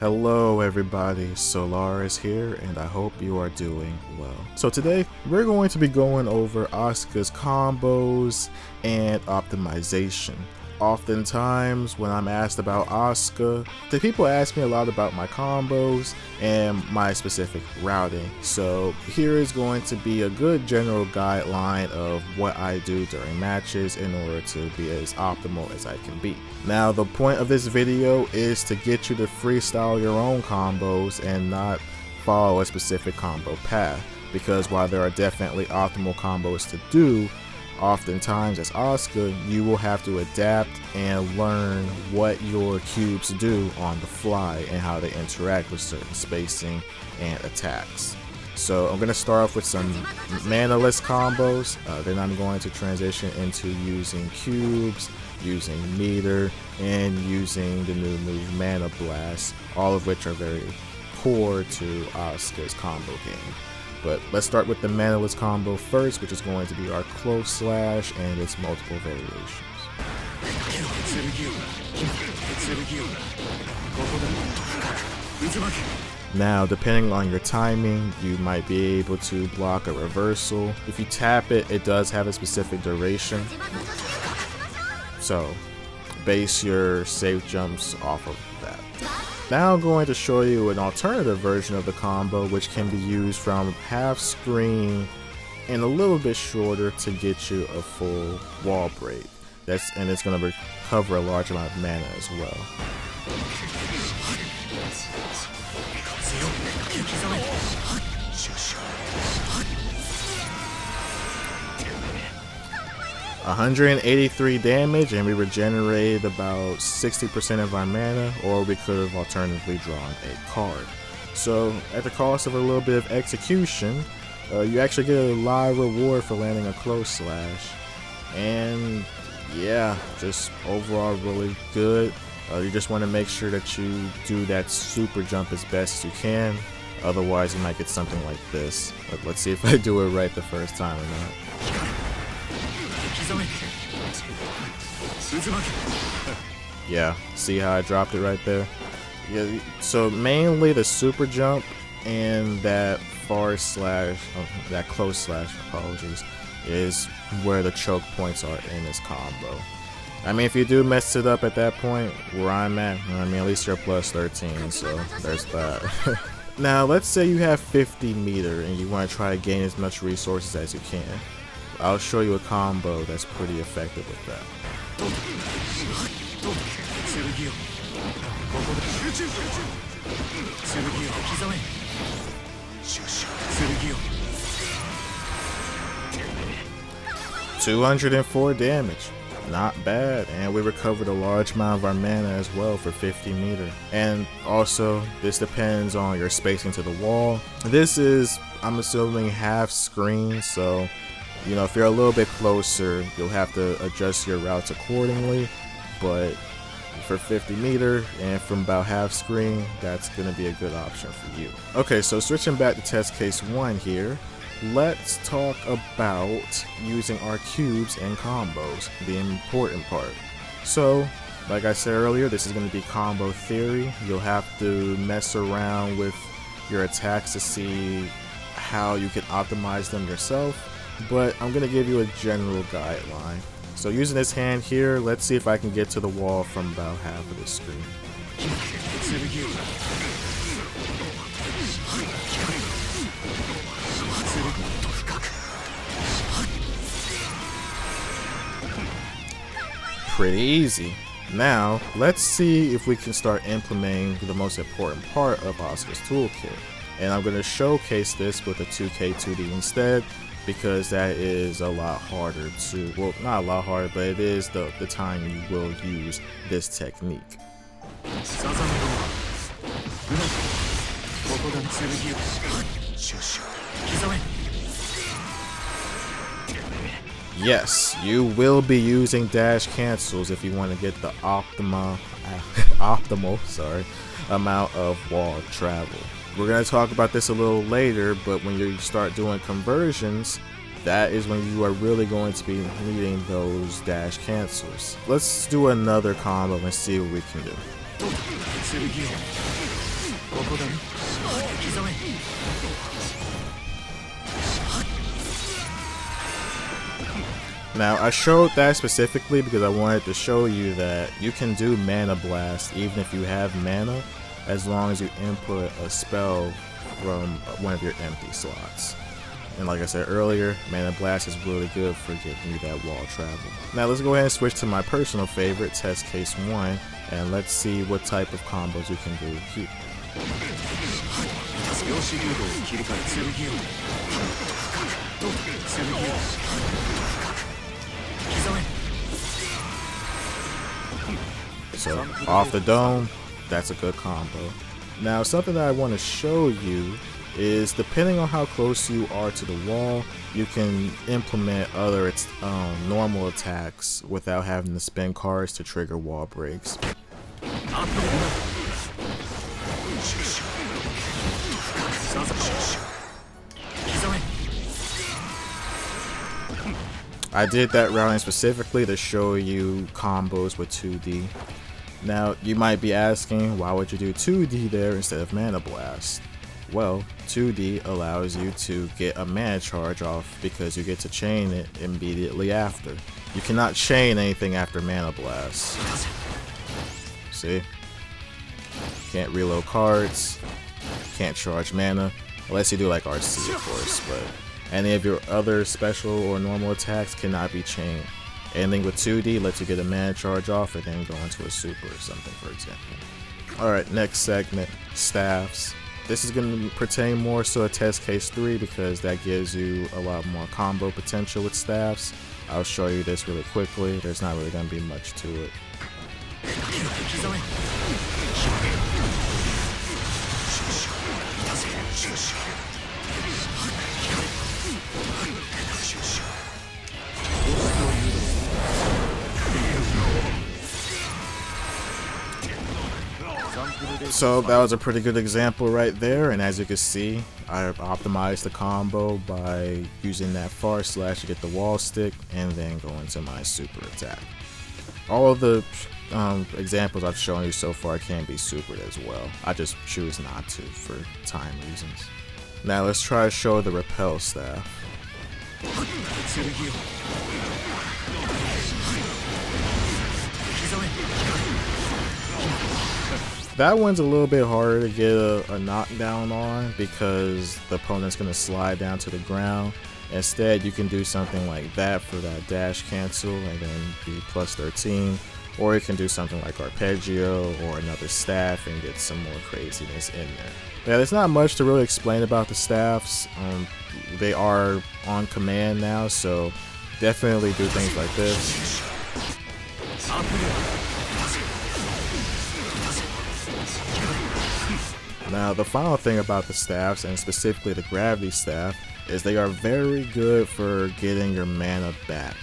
Hello everybody, Solar is here and I hope you are doing well. So today we're going to be going over Asuka's combos and optimization. Oftentimes when I'm asked about Asuka, the people ask me a lot about my combos and my specific routing. So here is going to be a good general guideline of what I do during matches in order to be as optimal as I can be. Now the point of this video is to get you to freestyle your own combos and not follow a specific combo path, because while there are definitely optimal combos to do, oftentimes as Asuka you will have to adapt and learn what your cubes do on the fly and how they interact with certain spacing and attacks. So I'm going to start off with some Manaless combos, then I'm going to transition into using cubes, using meter, and using the new move Mana Blast, all of which are very core to Asuka's combo game. But let's start with the Manaless combo first, which is going to be our close slash and its multiple variations. Now, depending on your timing, you might be able to block a reversal. If you tap it, it does have a specific duration. So, base your safe jumps off of that. Now I'm going to show you an alternative version of the combo, which can be used from half screen and a little bit shorter to get you a full wall break. And it's going to recover a large amount of mana as well. 183 damage, and we regenerated about 60% of our mana, or we could have alternatively drawn a card. So at the cost of a little bit of execution, you actually get a live reward for landing a close slash. And yeah, just overall really good. You just want to make sure that you do that super jump as best as you can, otherwise you might get something like this. Let's see if I do it right the first time or not. Yeah, see how I dropped it right there? Yeah, so mainly the super jump and that far slash, that close slash, apologies, is where the choke points are in this combo. I mean, if you do mess it up at that point, where I'm at, I mean, at least you're plus 13, so there's that. Now, let's say you have 50 meter and you want to try to gain as much resources as you can. I'll show you a combo that's pretty effective with that. $204 damage. Not bad, and we recovered a large amount of our mana as well for 50 meter. And also, this depends on your spacing to the wall. This is, I'm assuming, half screen, so you know, if you're a little bit closer, you'll have to adjust your routes accordingly, but for 50 meter and from about half screen, that's going to be a good option for you. Okay, so switching back to test case 1 here, let's talk about using our cubes and combos, the important part. So, like I said earlier, this is going to be combo theory. You'll have to mess around with your attacks to see how you can optimize them yourself, but I'm going to give you a general guideline. So using this hand here, let's see if I can get to the wall from about half of the screen. Pretty easy. Now, let's see if we can start implementing the most important part of Asuka's toolkit. And I'm going to showcase this with a 2K 2D instead, because that is a lot harder to, well, not a lot harder, but it is the time you will use this technique. Yes, you will be using dash cancels if you want to get the optimal amount of wall travel. We're going to talk about this a little later, but when you start doing conversions, that is when you are really going to be needing those dash cancels. Let's do another combo and see what we can do. Now, I showed that specifically because I wanted to show you that you can do Mana Blast even if you have mana, as long as you input a spell from one of your empty slots. And like I said earlier, Mana Blast is really good for getting you that wall travel. Now let's go ahead and switch to my personal favorite, Test Case 1, and let's see what type of combos you can do here. So, off the dome, that's a good combo. Now, something that I want to show you is, depending on how close you are to the wall, you can implement other normal attacks without having to spend cards to trigger wall breaks. I did that routing specifically to show you combos with 2D. Now, you might be asking, why would you do 2D there instead of Mana Blast? Well, 2D allows you to get a mana charge off because you get to chain it immediately after. You cannot chain anything after Mana Blast. See? Can't reload cards, can't charge mana, unless you do like RC of course, but any of your other special or normal attacks cannot be chained. Anything with 2D lets you get a mana charge off and then go into a super or something, for example. Alright, next segment, staffs. This is going to pertain more so to Test Case 3 because that gives you a lot more combo potential with staffs. I'll show you this really quickly, there's not really going to be much to it. So that was a pretty good example right there, and as you can see, I optimized the combo by using that far slash to get the wall stick and then go into my super attack. All of the examples I've shown you so far can be supered as well. I just choose not to for time reasons. Now let's try to show the repel staff. That one's a little bit harder to get a knockdown on because the opponent's going to slide down to the ground. Instead, you can do something like that for that dash cancel and then be plus 13. Or you can do something like Arpeggio or another staff and get some more craziness in there. Yeah, there's not much to really explain about the staffs. They are on command now, so definitely do things like this. Now, the final thing about the staffs, and specifically the gravity staff, is they are very good for getting your mana back.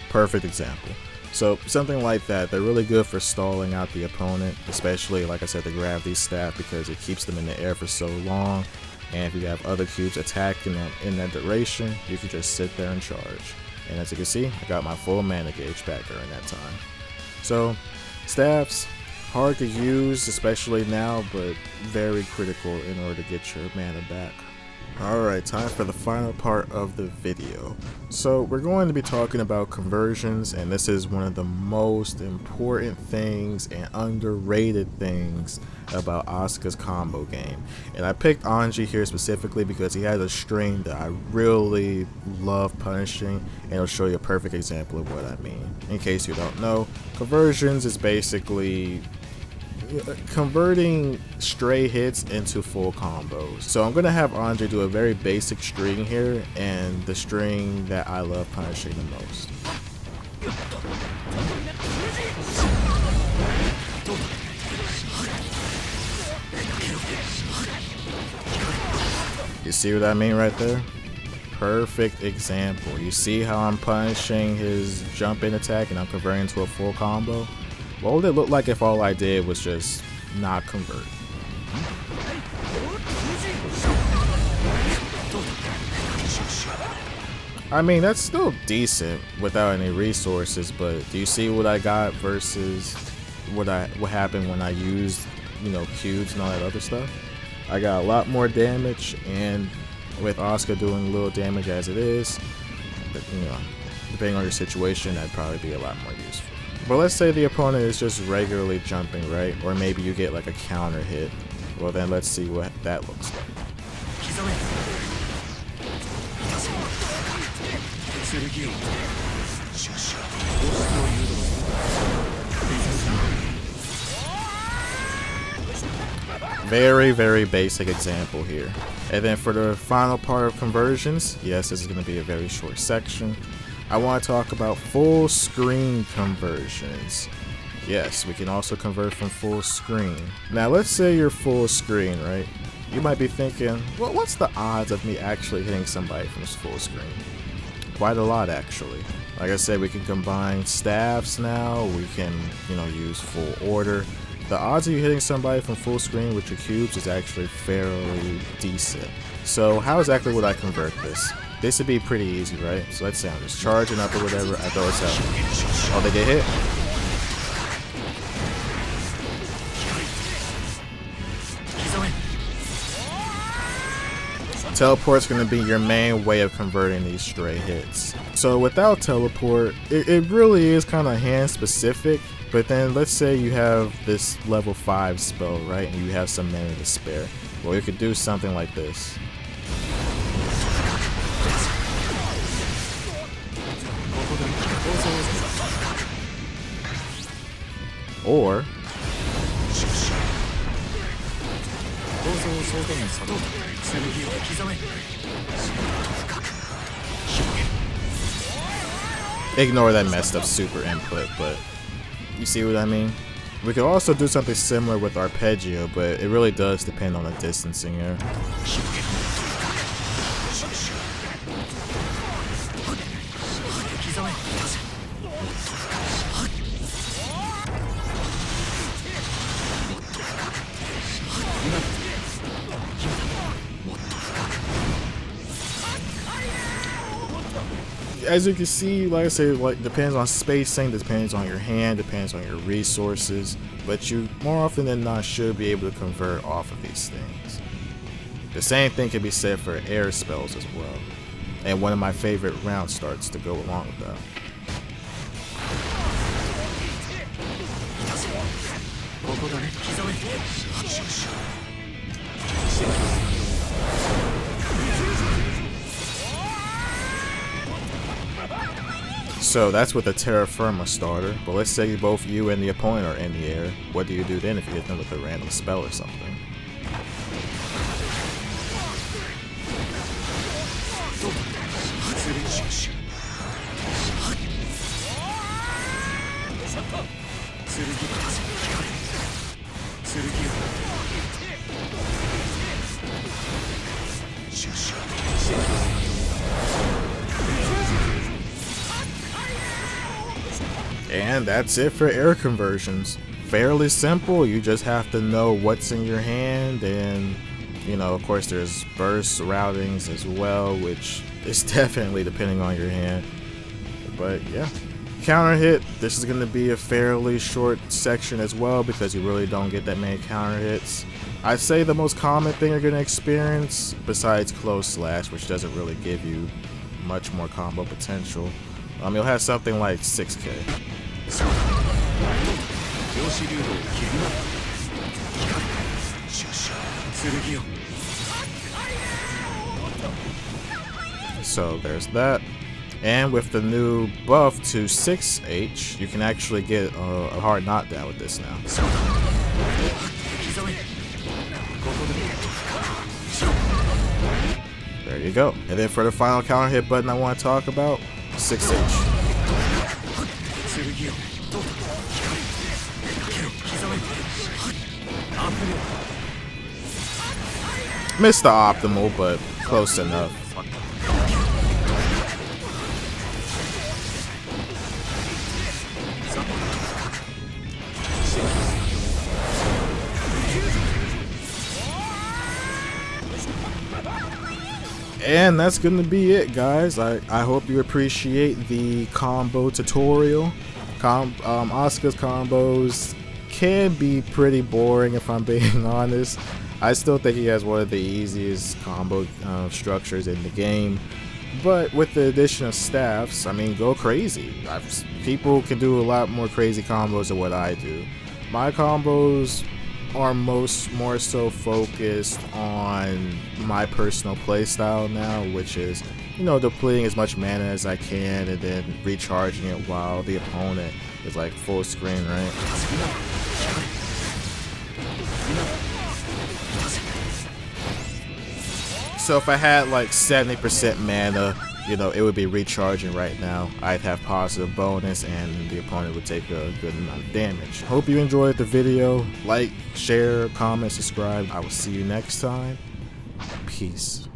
Perfect example. So something like that, they're really good for stalling out the opponent, especially like I said, the gravity staff, because it keeps them in the air for so long. And if you have other cubes attacking them in that duration, you can just sit there and charge. And as you can see, I got my full mana gauge back during that time. So staffs, hard to use, especially now, but very critical in order to get your mana back. Alright, time for the final part of the video. So we're going to be talking about conversions, and this is one of the most important things and underrated things about Asuka's combo game. And I picked Anji here specifically because he has a string that I really love punishing, and it'll show you a perfect example of what I mean. In case you don't know, conversions is basically converting stray hits into full combos. So I'm gonna have Andre do a very basic string here, and the string that I love punishing the most. You see what I mean right there? Perfect example. You see how I'm punishing his jump in attack and I'm converting into a full combo? What would it look like if all I did was just not convert? I mean, that's still decent without any resources, but do you see what I got versus what happened when I used, you know, cubes and all that other stuff? I got a lot more damage, and with Asuka doing little damage as it is, but, you know, depending on your situation, that'd probably be a lot more useful. But let's say the opponent is just regularly jumping, right? Or maybe you get like a counter hit. Well, then let's see what that looks like. Very, very basic example here. And then for the final part of conversions, yes, this is going to be a very short section. I want to talk about full screen conversions. Yes, we can also convert from full screen. Now, let's say you're full screen, right? You might be thinking, well, what's the odds of me actually hitting somebody from full screen? Quite a lot, actually. Like I said, we can combine staffs now. We can, you know, use full order. The odds of you hitting somebody from full screen with your cubes is actually fairly decent. So how exactly would I convert this? This would be pretty easy, right? So let's say I'm just charging up or whatever, I throw this out. Oh, they get hit? Teleport's going to be your main way of converting these stray hits. So without teleport, it really is kind of hand specific. But then let's say you have this level 5 spell, right? And you have some mana to spare. Well, you could do something like this. Or ignore that messed up super input, but you see what I mean? We could also do something similar with Arpeggio, but it really does depend on the distancing here. As you can see, like I said, like depends on spacing, depends on your hand, depends on your resources, but you more often than not should be able to convert off of these things. The same thing can be said for air spells as well, and one of my favorite round starts to go along with that. So that's with a Terra Firma starter, but let's say both you and the opponent are in the air. What do you do then if you hit them with a random spell or something? And that's it for air conversions. Fairly simple, you just have to know what's in your hand, and you know, of course there's burst routings as well, which is definitely depending on your hand. But yeah, counter hit, this is going to be a fairly short section as well because you really don't get that many counter hits. I'd say the most common thing you're going to experience, besides close slash, which doesn't really give you much more combo potential, you'll have something like 6k. So there's that. And with the new buff to 6H, you can actually get a hard knockdown with this now. There you go. And then for the final counter hit button I want to talk about, 6H. Missed the optimal, but close enough. And that's gonna be it, guys. I hope you appreciate the combo tutorial. Asuka's combos can be pretty boring if I'm being honest. I still think he has one of the easiest combo structures in the game. But with the addition of staffs, I mean, go crazy. People can do a lot more crazy combos than what I do. My combos are more so focused on my personal playstyle now, which is, you know, depleting as much mana as I can and then recharging it while the opponent is like full screen, right? So if I had like 70% mana, you know, it would be recharging right now. I'd have positive bonus and the opponent would take a good amount of damage. Hope you enjoyed the video. Like, share, comment, subscribe. I will see you next time. Peace.